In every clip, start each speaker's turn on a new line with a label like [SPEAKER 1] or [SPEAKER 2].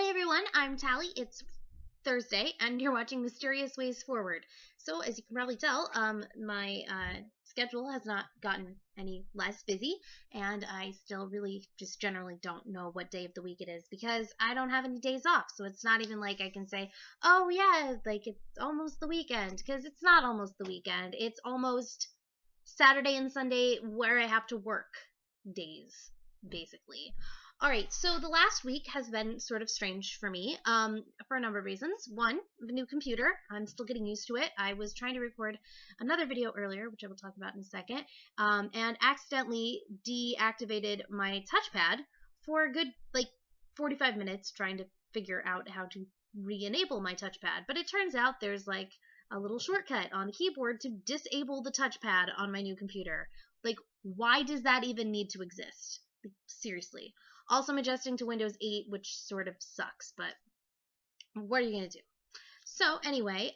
[SPEAKER 1] Hey everyone, I'm Tally. It's Thursday, and you're watching Mysterious Ways Forward. So, as you can probably tell, my schedule has not gotten any less busy, and I still really just generally don't know what day of the week it is because I don't have any days off. So it's not even like I can say, oh yeah, like it's almost the weekend, because it's not almost the weekend. It's almost Saturday and Sunday where I have to work days, basically. All right, so the last week has been sort of strange for me for a number of reasons. One, the new computer. I'm still getting used to it. I was trying to record another video earlier, which I will talk about in a second, and accidentally deactivated my touchpad for a good, 45 minutes trying to figure out how to re-enable my touchpad. But it turns out there's, a little shortcut on the keyboard to disable the touchpad on my new computer. Why does that even need to exist? Seriously. Also, I'm adjusting to Windows 8, which sort of sucks, but what are you going to do? So anyway,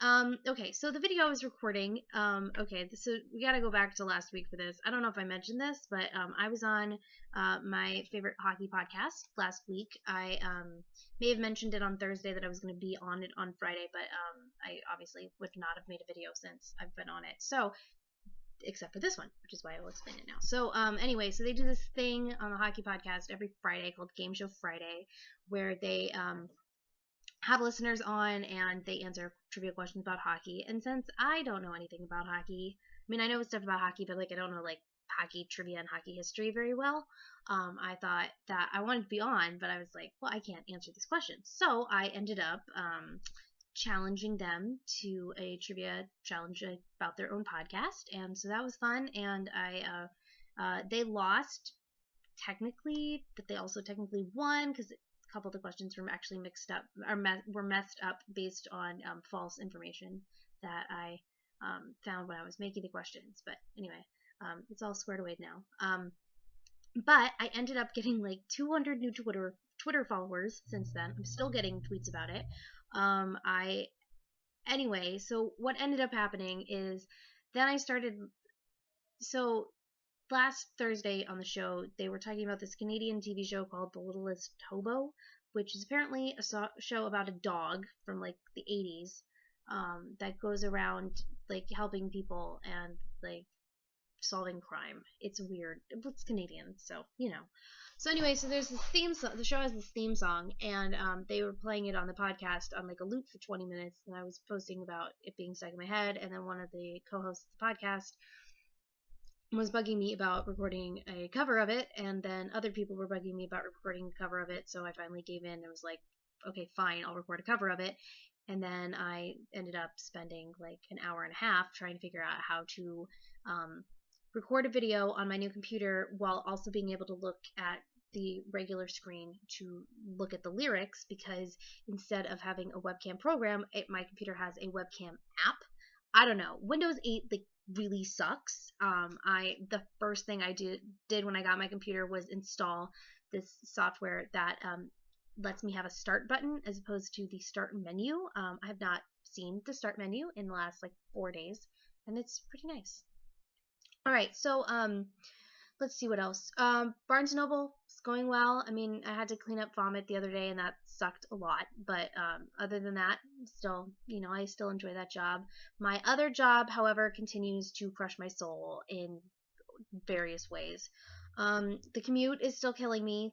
[SPEAKER 1] okay, so the video I was recording, okay, so we got to go back to last week for this. I don't know if I mentioned this, but I was on my favorite hockey podcast last week. I may have mentioned it on Thursday that I was going to be on it on Friday, but I obviously would not have made a video since I've been on it. So, except for this one, which is why I will explain it now. So, anyway, so they do this thing on the hockey podcast every Friday called Game Show Friday, where they have listeners on and they answer trivia questions about hockey. And since I don't know anything about hockey, I mean, I know stuff about hockey, but I don't know hockey trivia and hockey history very well. I thought that I wanted to be on, but I was like, well, I can't answer these questions. So I ended up challenging them to a trivia challenge about their own podcast, and so that was fun. And they lost technically, but they also technically won because a couple of the questions were actually mixed up or were messed up based on false information that I found when I was making the questions. But anyway, it's all squared away now. But I ended up getting 200 new Twitter followers since then. I'm still getting tweets about it. Anyway, so what ended up happening is then I started. So last Thursday on the show, they were talking about this Canadian TV show called The Littlest Hobo, which is apparently a show about a dog from the 80s that goes around helping people and solving crime. It's weird. It's Canadian, so you know. So anyway, so there's this theme song. The show has this theme song, and they were playing it on the podcast on a loop for 20 minutes, and I was posting about it being stuck in my head, and then one of the co-hosts of the podcast was bugging me about recording a cover of it, and then other people were bugging me about recording a cover of it, so I finally gave in and was like, okay, fine, I'll record a cover of it. And then I ended up spending an hour and a half trying to figure out how to record a video on my new computer while also being able to look at the regular screen to look at the lyrics, because instead of having a webcam program, my computer has a webcam app. I don't know. Windows 8 really sucks. The first thing I did when I got my computer was install this software that lets me have a start button as opposed to the start menu. I have not seen the start menu in the last 4 days, and it's pretty nice. All right, so let's see what else. Barnes & Noble is going well. I mean, I had to clean up vomit the other day, and that sucked a lot. But other than that, still, I still enjoy that job. My other job, however, continues to crush my soul in various ways. The commute is still killing me,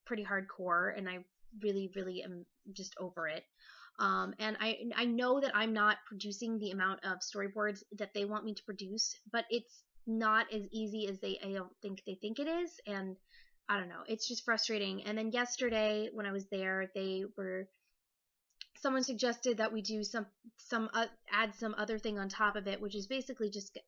[SPEAKER 1] pretty hardcore, and I really, really am just over it. And I know that I'm not producing the amount of storyboards that they want me to produce, but it's not as easy as I don't think they think it is, and I don't know, it's just frustrating. And then yesterday when I was there, someone suggested that we do add some other thing on top of it, which is basically just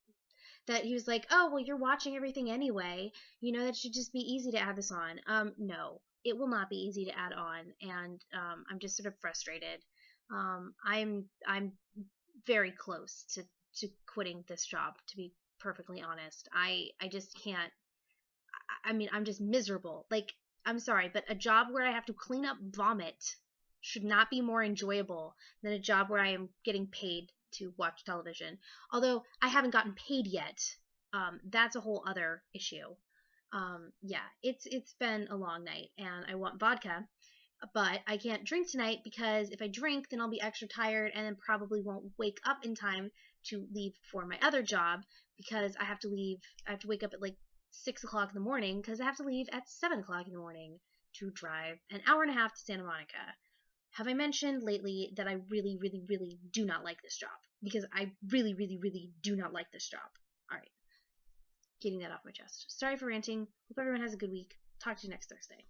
[SPEAKER 1] that he was like, oh, well, you're watching everything anyway, that should just be easy to add this on. No, it will not be easy to add on, and I'm just sort of frustrated. I'm very close to quitting this job, to be perfectly honest. I just can't. I mean, I'm just miserable. I'm sorry, but a job where I have to clean up vomit should not be more enjoyable than a job where I am getting paid to watch television. Although I haven't gotten paid yet. That's a whole other issue. Yeah, it's been a long night, and I want vodka. but I can't drink tonight because if I drink, then I'll be extra tired and then probably won't wake up in time to leave for my other job because I have to leave. I have to wake up at like 6 o'clock in the morning because I have to leave at 7 o'clock in the morning to drive an hour and a half to Santa Monica. Have I mentioned lately that I really, really, really do not like this job? Because I really, really, really do not like this job. All right, getting that off my chest. Sorry for ranting. Hope everyone has a good week. Talk to you next Thursday.